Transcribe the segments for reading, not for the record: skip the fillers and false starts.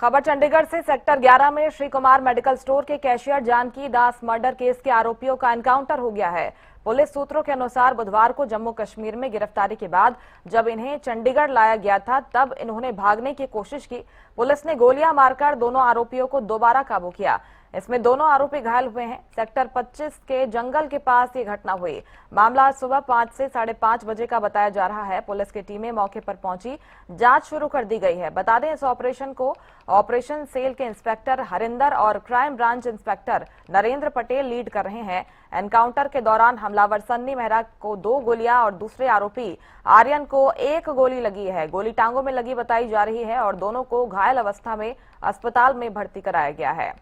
खबर चंडीगढ़ से। सेक्टर 11 में श्री कुमार मेडिकल स्टोर के कैशियर जानकी दास मर्डर केस के आरोपियों का एनकाउंटर हो गया है। पुलिस सूत्रों के अनुसार बुधवार को जम्मू कश्मीर में गिरफ्तारी के बाद जब इन्हें चंडीगढ़ लाया गया था तब इन्होंने भागने की कोशिश की। पुलिस ने गोलियां मारकर दोनों आरोपियों को दोबारा काबू किया। इसमें दोनों आरोपी घायल हुए हैं। सेक्टर 25 के जंगल के पास ये घटना हुई। मामला आज सुबह 5 से 5:30 बजे का बताया जा रहा है। पुलिस की टीमें मौके पर पहुंची, जांच शुरू कर दी गई है। बता दें, इस ऑपरेशन को ऑपरेशन सेल के इंस्पेक्टर हरिंदर और crime branch inspector Narendra Patel lead कर रहे हैं। एनकाउंटर के दौरान हमलावर सन्नी मेहरा को 2 गोलियां और दूसरे आरोपी आर्यन को 1 गोली लगी है। गोली टांगों में लगी बताई जा रही है और दोनों को घायल अवस्था में अस्पताल में भर्ती कराया गया है।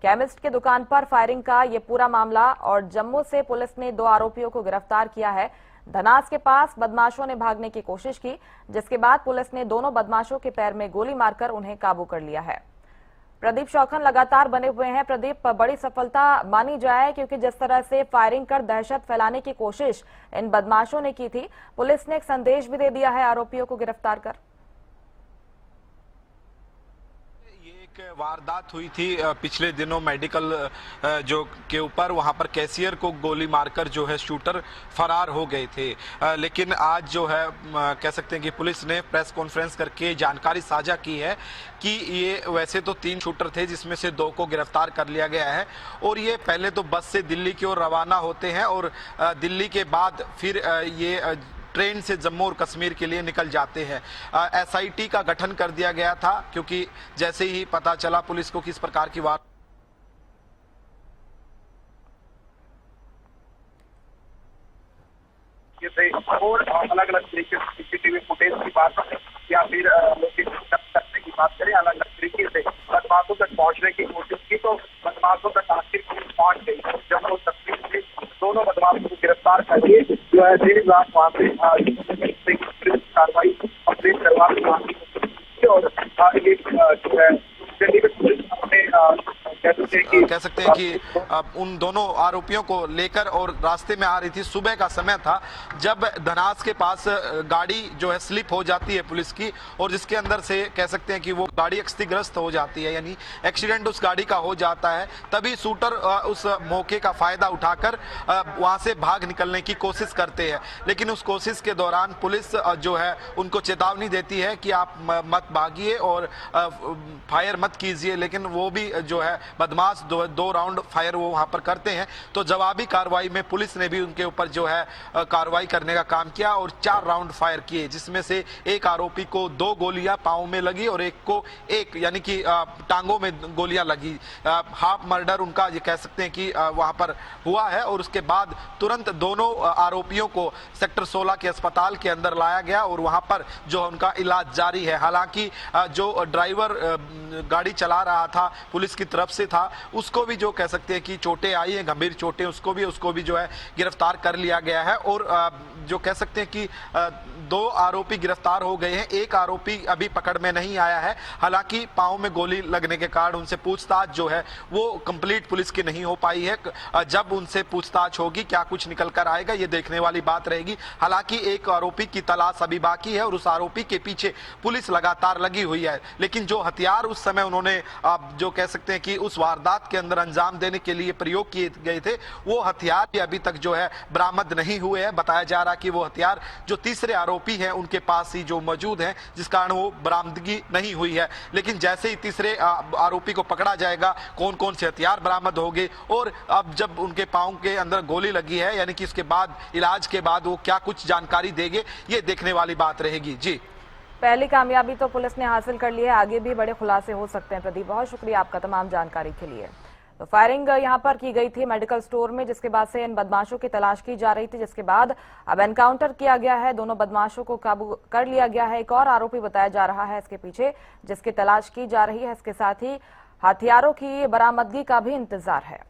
केमिस्ट की दुकान पर फायरिंग का ये पूरा मामला। और जम्मू से पुलिस ने 2 आरोपियों को गिरफ्तार किया है। धनास के पास बदमाशों ने भागने की कोशिश की, जिसके बाद पुलिस ने दोनों बदमाशों के पैर में गोली मारकर उन्हें काबू कर लिया है। प्रदीप शौखन लगातार बने हुए हैं। प्रदीप, बड़ी सफलता मानी जाए क्योंकि जिस तरह से फायरिंग कर दहशत फैलाने की कोशिश इन बदमाशों ने की थी, पुलिस ने एक संदेश भी दे दिया है आरोपियों को गिरफ्तार कर। वारदात हुई थी पिछले दिनों मेडिकल जो के ऊपर, वहां पर कैशियर को गोली मारकर जो है शूटर फरार हो गए थे। लेकिन आज जो है कह सकते हैं कि पुलिस ने प्रेस कॉन्फ्रेंस करके जानकारी साझा की है कि ये वैसे तो 3 शूटर थे जिसमें से 2 को गिरफ्तार कर लिया गया है और ये पहले तो बस से दिल्ली की ओर रवाना होते हैं और दिल्ली के बाद फिर ये ट्रेन से जम्मू और कश्मीर के लिए निकल जाते हैं। एसआईटी का गठन कर दिया गया था क्योंकि जैसे ही पता चला पुलिस को किस प्रकार की वार और अलग अलग तरीके से सीसीटीवी फुटेज की बात करें या फिर लोकेशन करने की बात करें, अलग अलग तरीके से बदमाशों तक पहुंचने की कोशिश की तो बदमाशों तक आखिर पहुंच गई। जम्मू कश्मीर से दोनों बदमाशों को गिरफ्तार करके जो है देर रात वहां से कार्रवाई कंप्लीट करवा और जो है कह सकते हैं कि उन दोनों आरोपियों को लेकर और रास्ते में आ रही थी। सुबह का समय था जब धनास के पास गाड़ी जो है स्लिप हो जाती है पुलिस की और जिसके अंदर से कह सकते हैं कि वो गाड़ी क्षतिग्रस्त हो जाती है, यानी एक्सीडेंट उस गाड़ी का हो जाता है। तभी शूटर उस मौके का फायदा उठाकर वहां से भाग निकलने की कोशिश करते हैं। लेकिन उस कोशिश के दौरान पुलिस जो है उनको चेतावनी देती है कि आप मत भागिए और फायर मत कीजिए। लेकिन वो भी जो है बदमाश 2 राउंड फायर वो वहां पर करते हैं। तो जवाबी कार्रवाई में पुलिस ने भी उनके ऊपर जो है कार्रवाई करने का काम किया और 4 राउंड फायर किए, जिसमें से एक आरोपी को 2 गोलियां पांव में लगी और एक को यानी कि टांगों में गोलियां लगी। हाफ मर्डर उनका ये कह सकते हैं कि वहां पर हुआ है और उसके बाद तुरंत दोनों आरोपियों को सेक्टर 16 के अस्पताल के अंदर लाया गया और वहां पर जो उनका इलाज जारी है। हालांकि जो ड्राइवर गाड़ी चला रहा था पुलिस की तरफ से था, उसको भी जो कह सकते हैं कि चोटें आई हैं, गंभीर चोटें, उसको भी जो है गिरफ्तार कर लिया गया है। और जो कह सकते हैं कि 2 आरोपी गिरफ्तार हो गए हैं, एक आरोपी अभी पकड़ में नहीं आया है। हालांकि पांव में गोली लगने के कारण उनसे पूछताछ जो है वो कंप्लीट पुलिस की नहीं हो पाई है। जब उनसे पूछताछ होगी क्या कुछ निकल कर आएगा ये देखने वाली बात रहेगी। हालांकि एक आरोपी की तलाश अभी बाकी है और उस आरोपी के पीछे पुलिस लगातार लगी हुई है। लेकिन जो हथियार उस समय उन्होंने जो कह सकते हैं कि उस वारदात के अंदर अंजाम देने के लिए प्रयोग किए गए थे, वो हथियार भी अभी तक जो है बरामद नहीं हुए हैं। बताया जा रहा कि वो हथियार जो तीसरे आरोपी हैं उनके पास ही जो मौजूद हैं, जिस कारण वो बरामदगी नहीं हुई है। लेकिन जैसे ही तीसरे आरोपी को पकड़ा जाएगा, कौन कौन से हथियार बरामद होंगे और अब जब उनके पांव के अंदर गोली लगी है यानी कि इसके बाद इलाज के बाद वो क्या कुछ जानकारी देंगे, ये देखने वाली बात रहेगी। जी, पहली कामयाबी तो पुलिस ने हासिल कर ली है, आगे भी बड़े खुलासे हो सकते हैं। प्रदीप, बहुत शुक्रिया आपका तमाम जानकारी के लिए। तो फायरिंग यहां पर की गई थी मेडिकल स्टोर में, जिसके बाद से इन बदमाशों की तलाश की जा रही थी, जिसके बाद अब एनकाउंटर किया गया है। दोनों बदमाशों को काबू कर लिया गया है। एक और आरोपी बताया जा रहा है इसके पीछे, जिसकी तलाश की जा रही है। इसके साथ ही हथियारों की बरामदगी का भी इंतजार है।